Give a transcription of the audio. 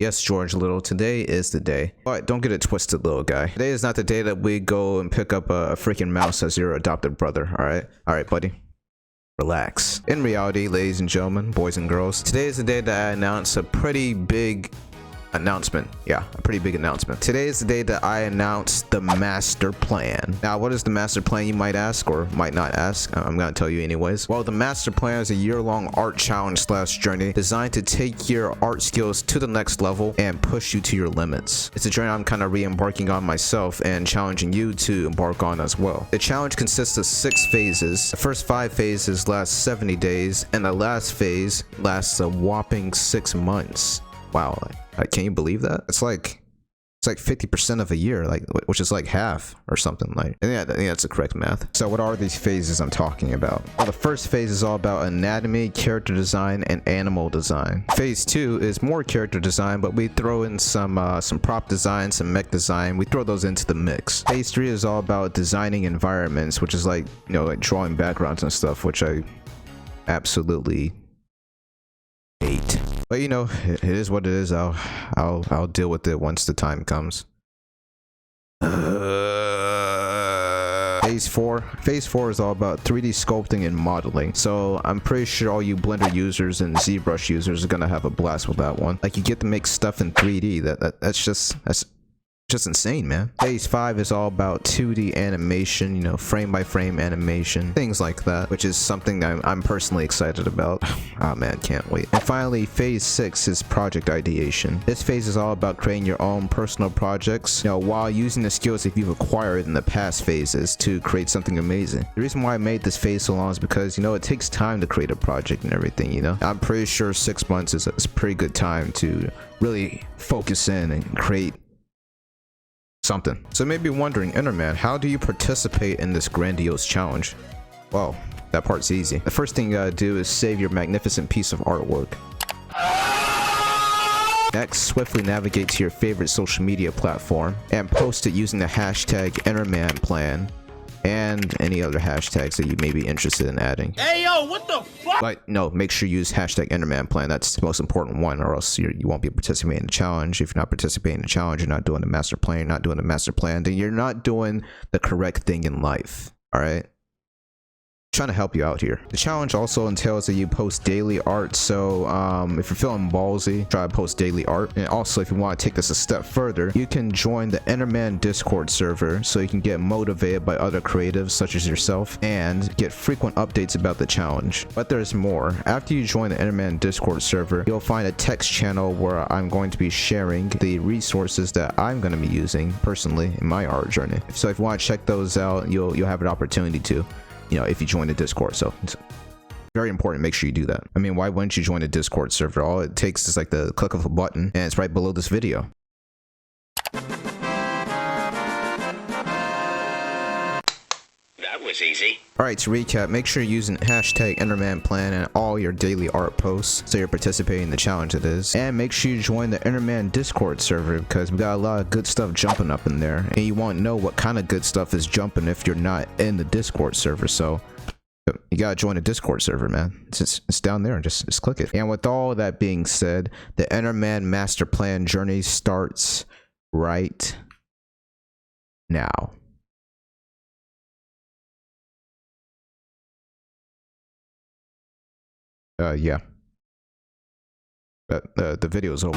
Yes, George Little, today is the day. But don't get it twisted, little guy. Today is not the day that we go and pick up a freaking mouse as your adopted brother, alright? Alright, buddy. Relax. In reality, ladies and gentlemen, boys and girls, today is the day that I announce a pretty big announcement. Yeah, a pretty big announcement. Today is the day that I announce the master plan. Now, what is the master plan, you might ask, or might not ask? I'm gonna tell you anyways. Well, the master plan is a year-long art challenge / journey designed to take your art skills to the next level and push you to your limits. It's a journey I'm kind of re-embarking on myself and challenging you to embark on as well. The challenge consists of 6 phases. The first 5 phases last 70 days, and the last phase lasts a whopping 6 months. Wow, can you believe that? It's like 50% of a year, like, which is like half or something. Like, I think that's the correct math. So what are these phases I'm talking about? Well, the first phase is all about anatomy, character design, and animal design. Phase 2 is more character design, but we throw in some prop design, some mech design. We throw those into the mix. Phase 3 is all about designing environments, which is like, you know, like drawing backgrounds and stuff, which I absolutely hate. But you know, it is what it is. I'll deal with it once the time comes. Phase 4. Phase 4 is all about 3D sculpting and modeling. So I'm pretty sure all you Blender users and ZBrush users are gonna have a blast with that one. Like, you get to make stuff in 3D. That's just insane, man. Phase 5 is all about 2D animation, you know, frame by frame animation, things like that, which is something I'm personally excited about. Oh man, can't wait. And finally, phase 6 is project ideation. This phase is all about creating your own personal projects, you know, while using the skills that you've acquired in the past phases to create something amazing. The reason why I made this phase so long is because, you know, it takes time to create a project and everything, you know. I'm pretty sure 6 months is a pretty good time to really focus in and create something. So you may be wondering, Innerman, how do you participate in this grandiose challenge? Well, that part's easy. The first thing you gotta do is save your magnificent piece of artwork. Next, swiftly navigate to your favorite social media platform and post it using the hashtag InnermanPlan and any other hashtags that you may be interested in adding. Hey yo, what the fuck? But no, make sure you use hashtag InnermanPlan. That's the most important one, or else you won't be participating in the challenge. If you're not participating in the challenge, you're not doing the master plan, you're not doing the master plan, then you're not doing the correct thing in life. Alright? Trying to help you out here. The challenge also entails that you post daily art, so if you're feeling ballsy, try to post daily art. And also, if you want to take this a step further, you can join the Innerman Discord server so you can get motivated by other creatives such as yourself and get frequent updates about the challenge. But there's more. After you join the Innerman Discord server, you'll find a text channel where I'm going to be sharing the resources that I'm going to be using personally in my art journey. So if you want to check those out, you'll have an opportunity to, you know, if you join the Discord. So it's very important, make sure you do that. I mean, why wouldn't you join a Discord server? All it takes is like the click of a button, and it's right below this video. That was easy. Alright, to recap, make sure you're using hashtag InnermanPlan in all your daily art posts so you're participating in the challenge it is. And make sure you join the Innerman Discord server because we got a lot of good stuff jumping up in there. And you won't know what kind of good stuff is jumping if you're not in the Discord server. So you gotta join the Discord server, man. It's down there, and just click it. And with all that being said, the Innerman Master Plan journey starts right now. Yeah. The video is over.